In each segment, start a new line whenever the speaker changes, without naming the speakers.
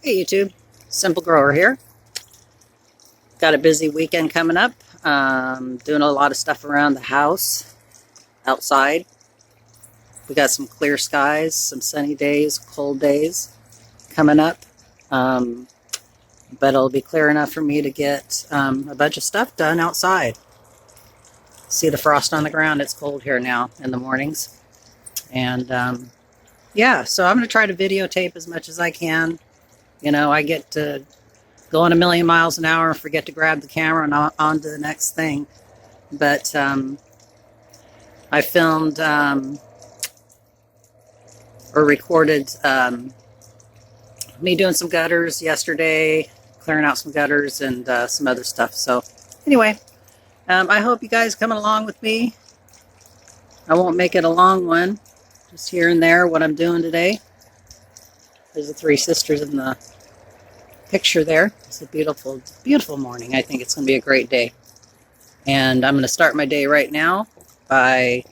Hey YouTube, Simple Grower here. Got a busy weekend coming up. Doing a lot of stuff around the house, outside. We got some clear skies, some sunny days, cold days coming up. But it'll be clear enough for me to get a bunch of stuff done outside. See the frost on the ground. It's cold here now in the mornings. And yeah, so I'm going to try to videotape as much as I can. You know, I get to going a million miles an hour and forget to grab the camera and on to the next thing. But I filmed or recorded me doing some gutters yesterday, clearing out some gutters and some other stuff. So anyway, I hope you guys coming along with me. I won't make it a long one, just here and there what I'm doing today. There's the three sisters in the picture there. It's a beautiful, beautiful morning. I think it's going to be a great day. And I'm going to start my day right now by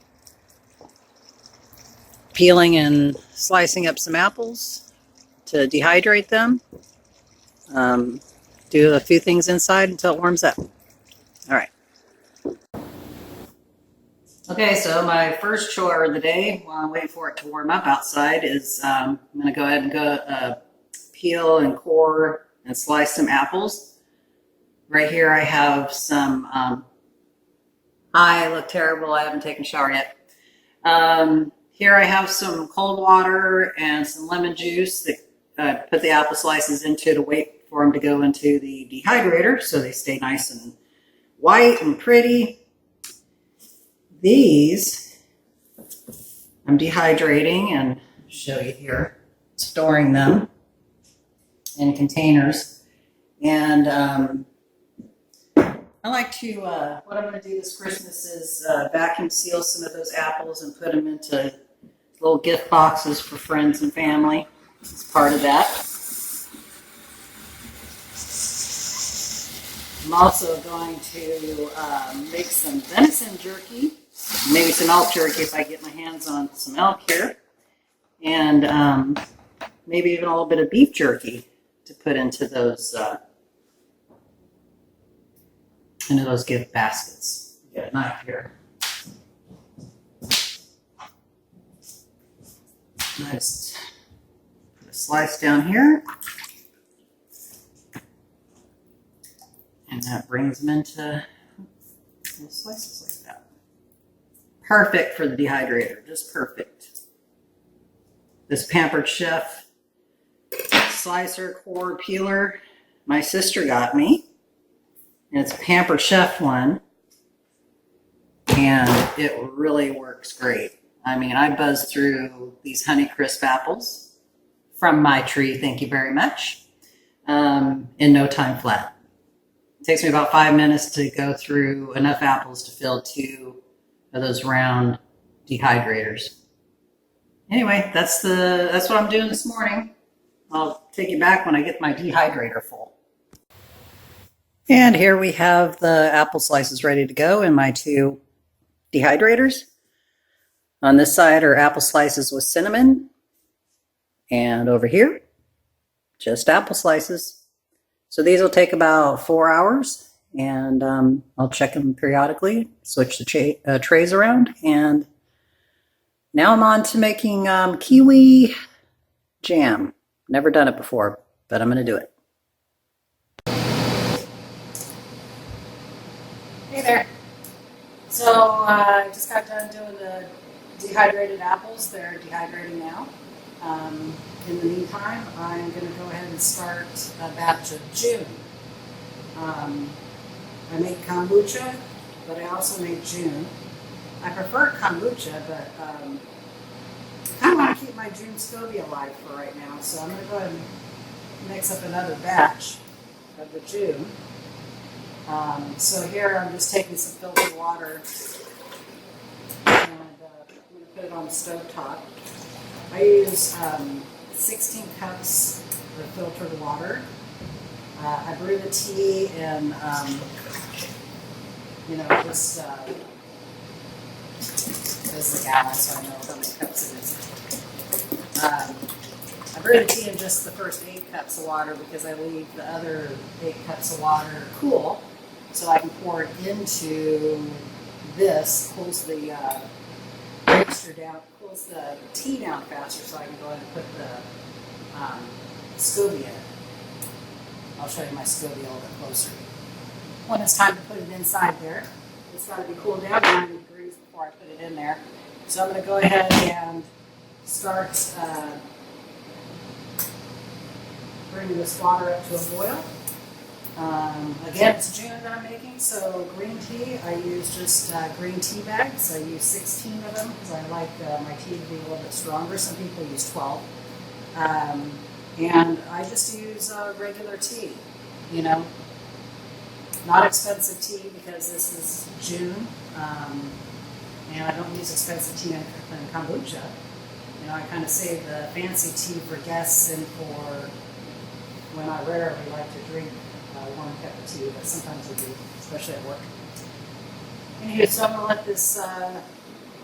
peeling and slicing up some apples to dehydrate them. Do a few things inside until it warms up. All right. Okay, so my first chore of the day, while I'm waiting for it to warm up outside, is I'm going to go ahead and peel and core and slice some apples. Right here I have some, I look terrible, I haven't taken a shower yet. Here I have some cold water and some lemon juice that I put the apple slices into to wait for them to go into the dehydrator so they stay nice and white and pretty. These I'm dehydrating and show you here, storing them in containers. And I like to, what I'm going to do this Christmas is vacuum seal some of those apples and put them into little gift boxes for friends and family. It's part of that. I'm also going to make some venison jerky, maybe some elk jerky if I get my hands on some elk here, and maybe even a little bit of beef jerky to put into those gift baskets. Get a knife here. Nice. Put a slice down here. And that brings them into little slices like that. Perfect for the dehydrator, just perfect. This Pampered Chef slicer, core, peeler, my sister got me. And it's a Pampered Chef one. And it really works great. I mean, I buzzed through these Honeycrisp apples from my tree, thank you very much, in no time flat. It takes me about 5 minutes to go through enough apples to fill 2 of those round dehydrators. Anyway, that's what I'm doing this morning. I'll take you back when I get my dehydrator full. And here we have the apple slices ready to go in my 2 dehydrators. On this side are apple slices with cinnamon. And over here, just apple slices. So these will take about 4 hours, and I'll check them periodically, switch the trays around, and now I'm on to making kiwi jam. Never done it before, but I'm going to do it. Hey there. So I just got done doing the dehydrated apples. They're dehydrating now. In the meantime, I'm going to go ahead and start a batch of June. I make kombucha, but I also make June. I prefer kombucha, but I kind of want to keep my June SCOBY alive for right now, so I'm going to go ahead and mix up another batch of the June. So here I'm just taking some filtered water and I'm going to put it on the stove top. I use 16 cups of filtered water. I brew the tea in, just this is a gallon, so I know how many cups it is. I brew the tea in just the first 8 cups of water because I leave the other 8 cups of water cool so I can pour it into this, cools the mixture down, cools the tea down faster so I can go ahead and put the SCOBY in it. I'll show you my SCOBY a little bit closer. When it's time to put it inside there, it's got to be cooled down to 90 degrees before I put it in there. So I'm going to go ahead and start bringing this water up to a boil. Again, it's June that I'm making, so green tea, I use just green tea bags. I use 16 of them because I like my tea to be a little bit stronger. Some people use 12. And I just use regular tea, you know, not expensive tea because this is June. And I don't use expensive tea in kombucha. You know, I kind of save the fancy tea for guests and for when I rarely like to drink a warm cup of tea, but sometimes I do, especially at work. Anyway, so I'm going to let this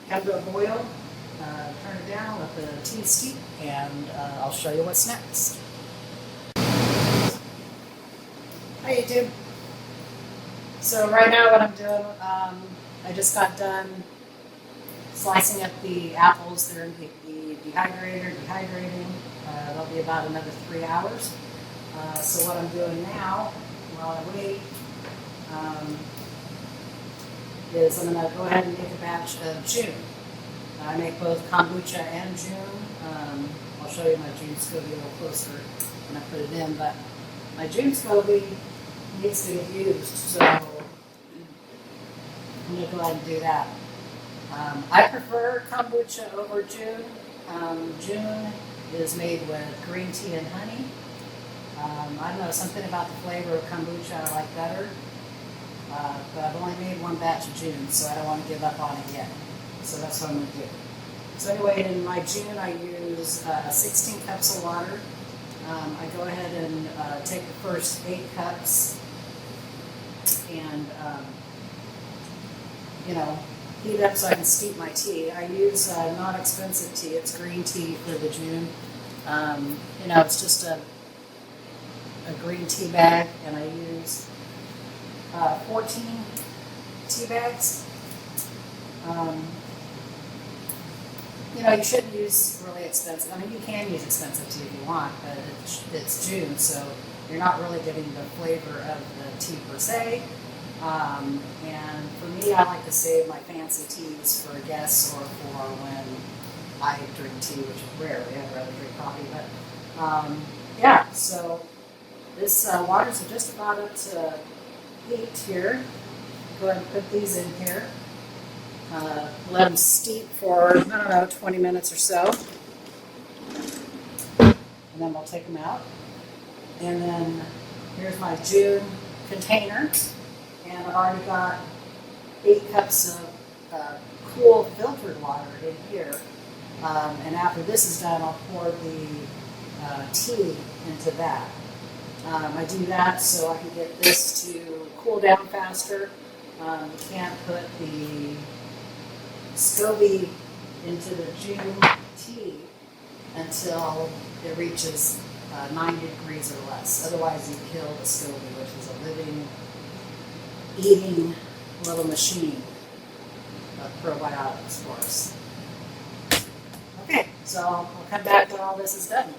come to a boil, turn it down, let the tea steep, and I'll show you what's next. How you doing? So right now what I'm doing, I just got done slicing up the apples. They're in the dehydrator, dehydrating. They'll be about another 3 hours. So what I'm doing now, while I wait, is I'm going to go ahead and make a batch of June. I make both kombucha and June. I'll show you my June SCOBY a little closer when I put it in, but my June SCOBY needs to get used, so I'm going to go ahead and do that. I prefer kombucha over June. June is made with green tea and honey. I don't know, something about the flavor of kombucha I like better, but I've only made one batch of June, so I don't want to give up on it yet. So that's what I'm going to do. So anyway, in my June I use 16 cups of water. I go ahead and take the first 8 cups and, you know, heat up so I can steep my tea. I use not expensive tea, it's green tea for the June. You know, it's just a green tea bag, and I use 14 tea bags. You know, you shouldn't use really expensive. I mean, you can use expensive tea if you want, but it's June, so you're not really getting the flavor of the tea per se. And for me, I like to save my fancy teas for guests or for when I drink tea, which is rarely. I'd rather drink coffee, but yeah, so this water's just about up to heat here. Go ahead and put these in here. Let them steep for, I don't know, 20 minutes or so. And then we'll take them out. And then here's my June container. And I've already got 8 cups of cool filtered water in here. And after this is done, I'll pour the tea into that. I do that so I can get this to cool down faster. You can't put the SCOBY into the June tea until it reaches 90 degrees or less. Otherwise, you kill the SCOBY, which is a living, eating little machine of probiotics for us. Okay, so I'll come back when all this is done.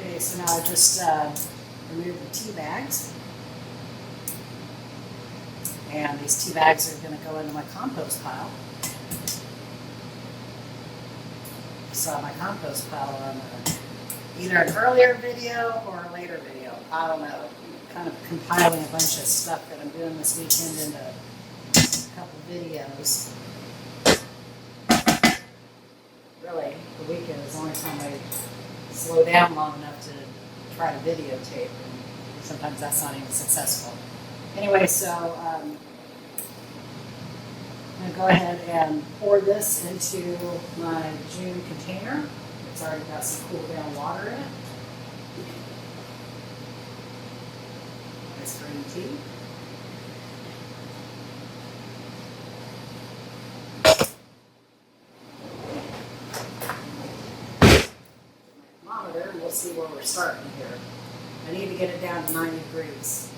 Okay, so now I just remove the tea bags. And these tea bags are going to go into my compost pile. You saw my compost pile on either an earlier video or a later video. I don't know. I'm kind of compiling a bunch of stuff that I'm doing this weekend into a couple videos. Really, the weekend is the only time I slow down long enough to try to videotape, and sometimes that's not even successful. Anyway, so I'm going to go ahead and pour this into my June container. It's already got some cool down water in it. Nice green tea. let's see where we're starting here. I need to get it down to 90 degrees.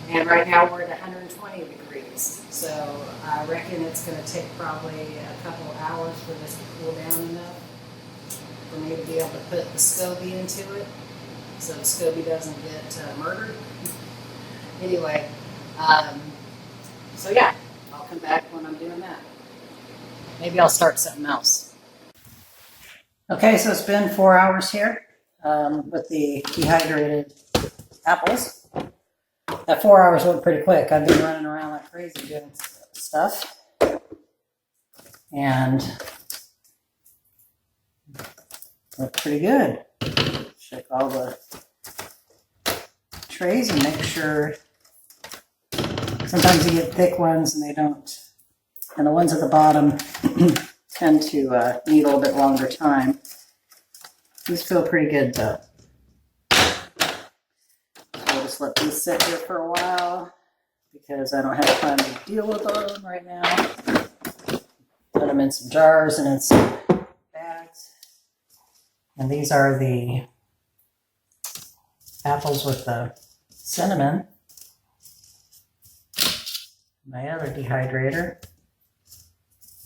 And right now we're at 120 degrees. So I reckon it's going to take probably a couple of hours for this to cool down enough for me to be able to put the SCOBY into it so the SCOBY doesn't get murdered. Anyway, so yeah, I'll come back when I'm doing that. Maybe I'll start something else. Okay, so it's been 4 hours here with the dehydrated apples. That 4 hours went pretty quick. I've been running around like crazy doing stuff. And look pretty good. Check all the trays and make sure. Sometimes you get thick ones and they don't. And the ones at the bottom tend to need a little bit longer time. These feel pretty good though. I'll just let these sit here for a while because I don't have time to deal with them right now. Put them in some jars and in some bags. And these are the apples with the cinnamon. My other dehydrator.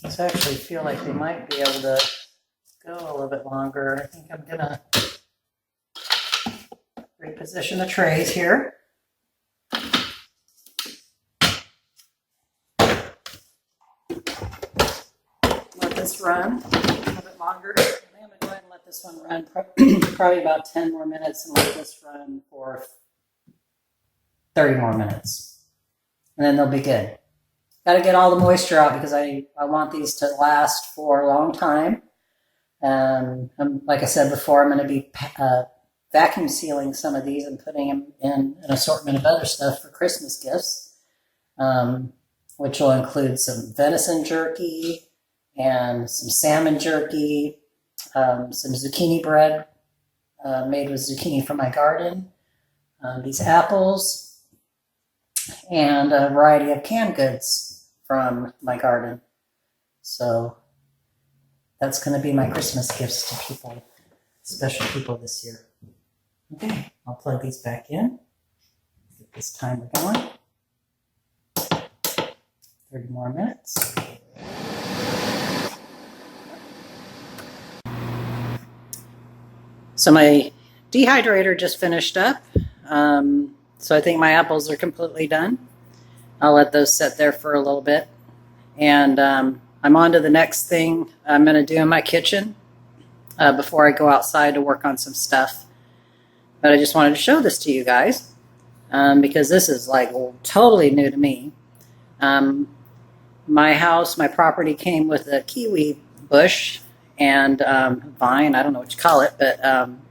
These actually feel like they might be able to go a little bit longer. I think I'm gonna reposition the trays here. Let this run a little bit longer. I think I'm gonna go ahead and let this one run probably about 10 more minutes and let this run for 30 more minutes. And then they'll be good. Got to get all the moisture out because I want these to last for a long time. Like I said before, I'm going to be vacuum sealing some of these and putting them in an assortment of other stuff for Christmas gifts, which will include some venison jerky and some salmon jerky, some zucchini bread made with zucchini from my garden, these apples, and a variety of canned goods from my garden. So that's going to be my Christmas gifts to people, special people this year. Okay, I'll plug these back in. Get this timer going. 30 more minutes. So my dehydrator just finished up. So I think my apples are completely done. I'll let those sit there for a little bit. And I'm on to the next thing I'm going to do in my kitchen before I go outside to work on some stuff. But I just wanted to show this to you guys because this is like totally new to me. My house, my property came with a kiwi bush and vine, I don't know what you call it, but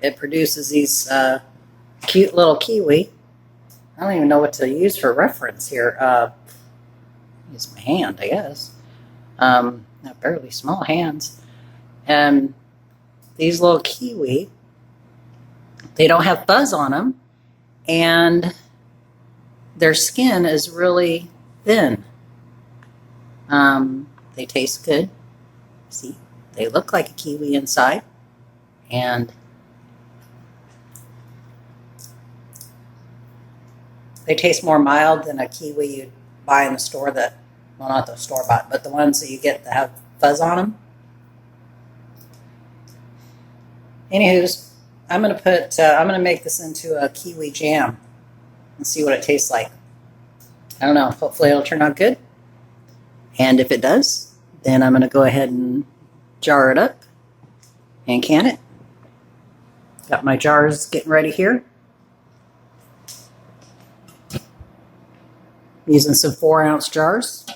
it produces these cute little kiwi. I don't even know what to use for reference here. Use my hand, I guess. I have barely small hands. And these little kiwi, they don't have fuzz on them, and their skin is really thin. They taste good. See, they look like a kiwi inside, and they taste more mild than a kiwi you'd buy in the store well, not the store-bought, but the ones that you get that have fuzz on them. Anywho's, I'm gonna make this into a kiwi jam and see what it tastes like. I don't know, hopefully it'll turn out good. And if it does, then I'm gonna go ahead and jar it up and can it. Got my jars getting ready here. Using some 4-ounce jars.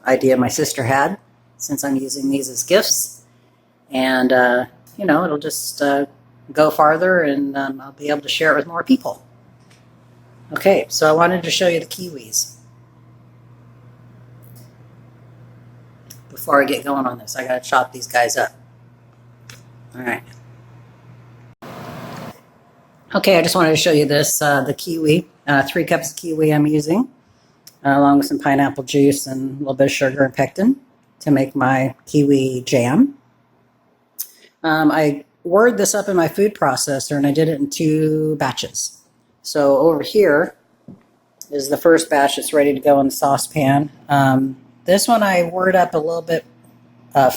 Idea my sister had, since I'm using these as gifts. And, you know, it'll just go farther and I'll be able to share it with more people. Okay, so I wanted to show you the kiwis. Before I get going on this, I gotta chop these guys up. All right. Okay, I just wanted to show you this, the kiwi, 3 cups of kiwi I'm using. along with some pineapple juice and a little bit of sugar and pectin to make my kiwi jam. I whirred this up in my food processor and I did it in 2 batches. So over here is the first batch that's ready to go in the saucepan. This one I whirred up a little bit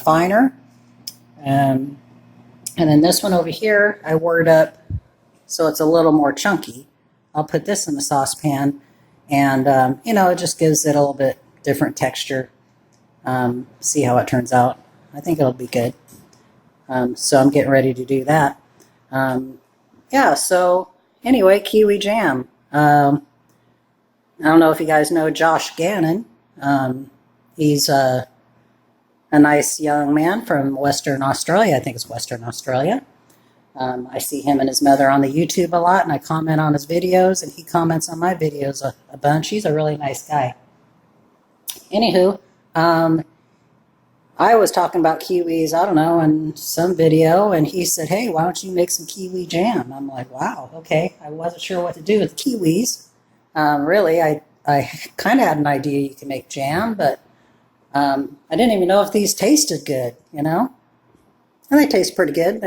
finer. And then this one over here I whirred up so it's a little more chunky. I'll put this in the saucepan and, it just gives it a little bit different texture. See how it turns out. I think it'll be good. So I'm getting ready to do that. So anyway, kiwi jam. I don't know if you guys know Josh Gannon. He's a nice young man from Western Australia. I think it's Western Australia. I see him and his mother on the YouTube a lot, and I comment on his videos, and he comments on my videos a bunch. He's a really nice guy. Anywho, I was talking about kiwis, I don't know, in some video, and he said, hey, why don't you make some kiwi jam? I'm like, wow, okay. I wasn't sure what to do with kiwis. Really, I kind of had an idea you can make jam, but I didn't even know if these tasted good, And they taste pretty good.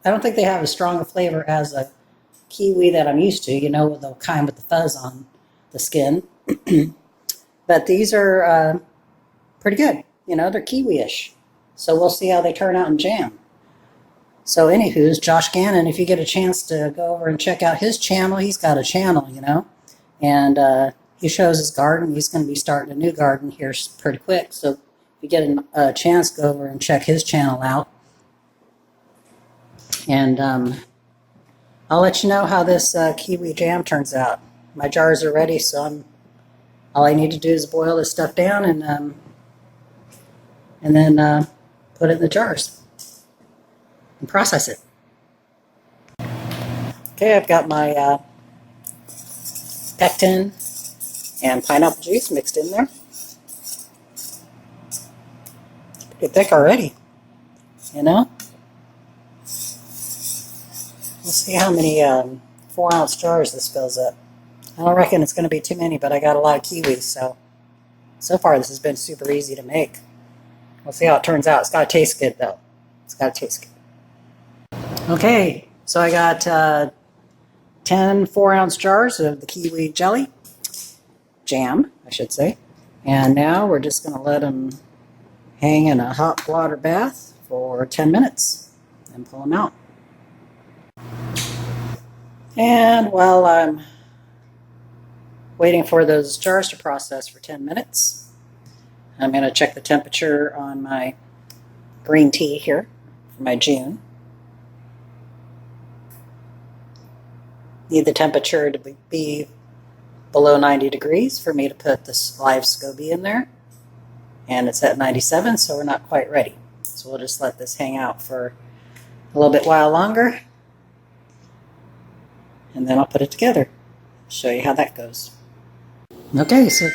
I don't think they have as strong a flavor as a kiwi that I'm used to, with the kind with the fuzz on the skin. But these are pretty good. They're kiwi-ish. So we'll see how they turn out in jam. So anywho's, Josh Gannon, if you get a chance to go over and check out his channel, he's got a channel, and he shows his garden. He's going to be starting a new garden here pretty quick. So if you get a chance, go over and check his channel out. And I'll let you know how this kiwi jam turns out. My jars are ready, so all I need to do is boil this stuff down and then put it in the jars and process it. Okay, I've got my pectin and pineapple juice mixed in there. It's pretty thick already, We'll see how many 4-ounce jars this fills up. I don't reckon it's going to be too many, but I got a lot of kiwis, so far this has been super easy to make. We'll see how it turns out. It's got to taste good, though. It's got to taste good. Okay, so I got 10 4-ounce jars of the kiwi jam, I should say. And now we're just going to let them hang in a hot water bath for 10 minutes and pull them out. And while I'm waiting for those jars to process for 10 minutes, I'm going to check the temperature on my green tea here for my June. Need the temperature to be below 90 degrees for me to put this live SCOBY in there. And it's at 97, so we're not quite ready. So we'll just let this hang out for a little bit while longer. And then I'll put it together. Show you how that goes. Okay, so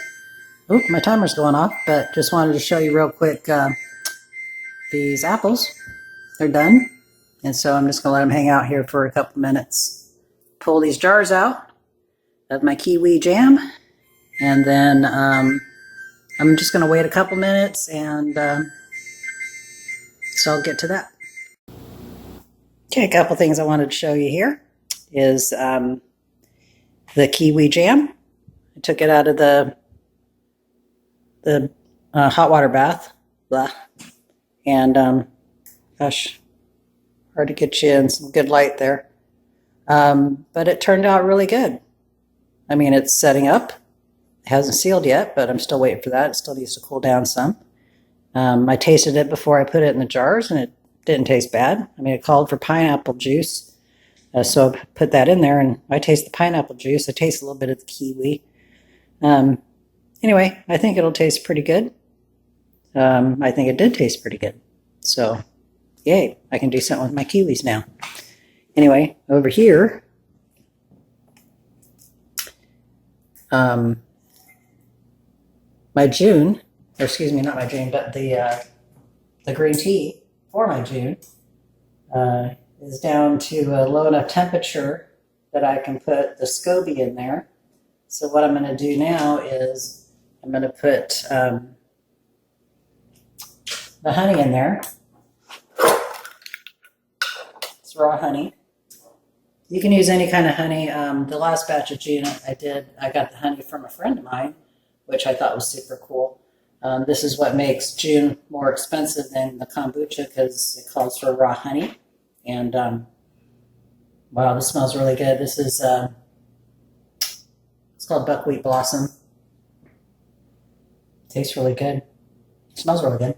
my timer's going off, but just wanted to show you real quick these apples. They're done. And so I'm just going to let them hang out here for a couple minutes. Pull these jars out of my kiwi jam. And then I'm just going to wait a couple minutes and so I'll get to that. Okay, a couple things I wanted to show you here is the kiwi jam. I took it out of the hot water bath. Blah. And, gosh, hard to get you in some good light there. But it turned out really good. I mean, it's setting up. It hasn't sealed yet, but I'm still waiting for that. It still needs to cool down some. I tasted it before I put it in the jars, and it didn't taste bad. I mean, it called for pineapple juice. So I put that in there, and I taste the pineapple juice. I taste a little bit of the kiwi. Anyway, I think it'll taste pretty good. I think it did taste pretty good. So, yay, I can do something with my kiwis now. Anyway, over here, my June, or excuse me, not my June, but the green tea for my June is down to a low enough temperature that I can put the SCOBY in there. So what I'm going to do now is I'm going to put the honey in there. It's raw honey. You can use any kind of honey. The last batch of June I got the honey from a friend of mine, which I thought was super cool. This is what makes June more expensive than the kombucha because it calls for raw honey. And wow, this smells really good. This is, it's called buckwheat blossom. Tastes really good. Smells really good.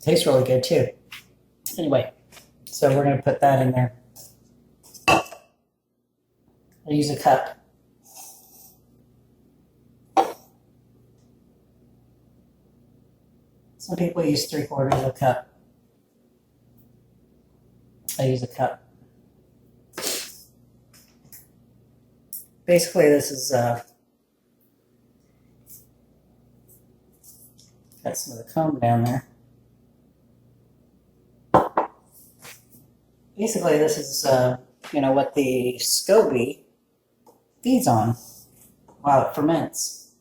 Tastes really good too. Anyway, so we're going to put that in there. I'll use a cup. Some people use 3/4 of a cup. I use a cup. Basically, this is got some of the comb down there. Basically, this is what the SCOBY feeds on while it ferments.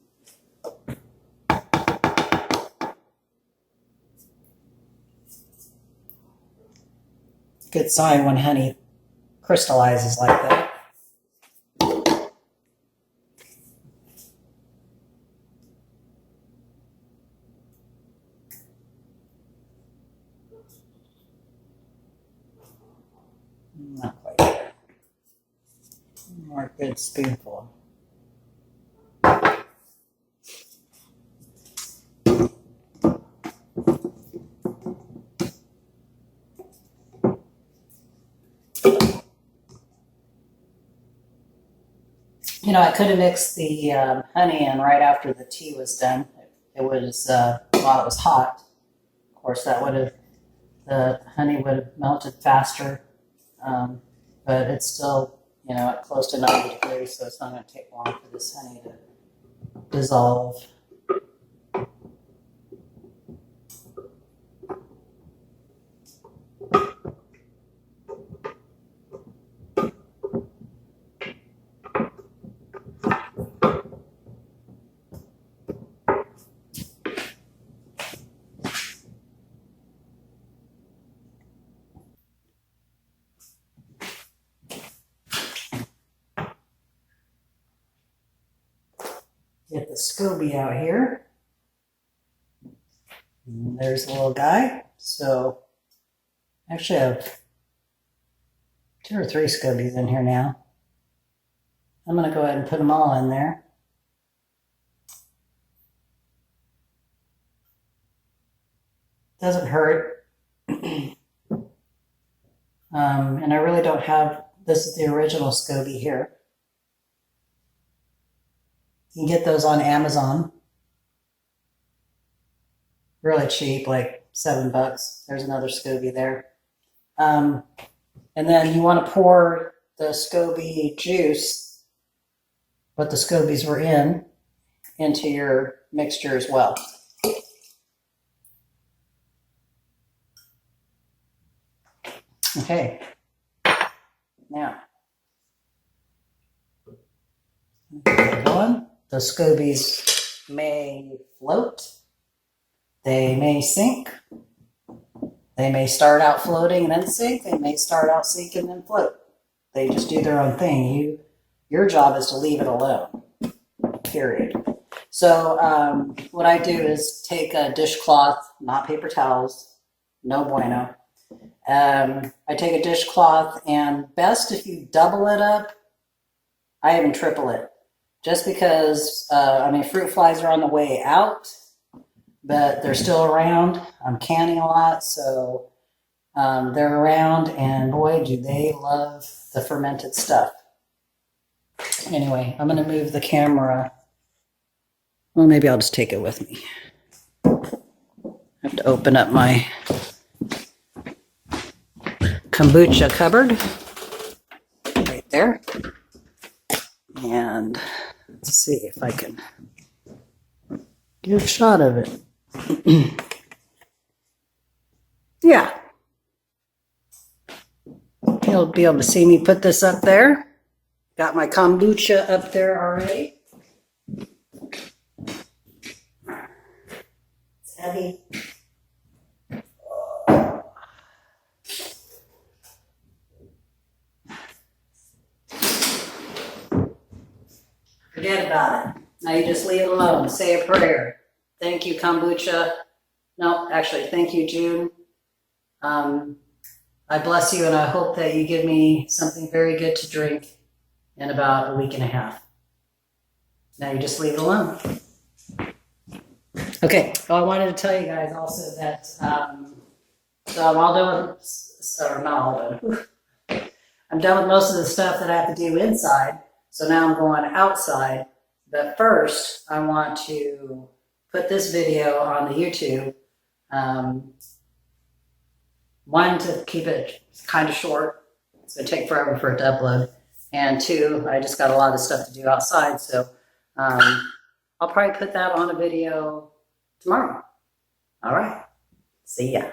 Good sign when honey crystallizes like that. Not quite there. One more good spoonful. I could have mixed the honey in right after the tea was done. It was while it was hot. Of course, the honey would have melted faster, but it's still at close to 90 degrees, so it's not going to take long for this honey to dissolve. Get the SCOBY out here. And there's the little guy. So actually I have 2 or 3 SCOBYs in here now. I'm going to go ahead and put them all in there. Doesn't hurt. And I really don't have, this is the original SCOBY here. You can get those on Amazon. Really cheap, like $7. There's another SCOBY there. And then you want to pour the SCOBY juice, what the SCOBYs were in, into your mixture as well. Okay. Now, get going. The SCOBYs may float, they may sink, they may start out floating and then sink, they may start out sink and then float. They just do their own thing. Your job is to leave it alone, period. So what I do is take a dishcloth, not paper towels, no bueno. I take a dishcloth, and best if you double it up. I even triple it. Just because, fruit flies are on the way out, but they're still around. I'm canning a lot, so they're around, and boy, do they love the fermented stuff. Anyway, I'm going to move the camera. Well, maybe I'll just take it with me. I have to open up my kombucha cupboard right there. And let's see if I can get a shot of it. Yeah. You'll be able to see me put this up there. Got my kombucha up there already. It's heavy. Forget about it. Now you just leave it alone. Say a prayer. Thank you, kombucha. No, actually, thank you, June. I bless you and I hope that you give me something very good to drink in about a week and a half. Now you just leave it alone. Okay, well, I wanted to tell you guys also that, so I'm all done with, or not all done. I'm done with most of the stuff that I have to do inside. So now I'm going outside. But first, I want to put this video on the YouTube. One, to keep it kind of short. It's going to take forever for it to upload. And two, I just got a lot of stuff to do outside. So I'll probably put that on a video tomorrow. All right. See ya.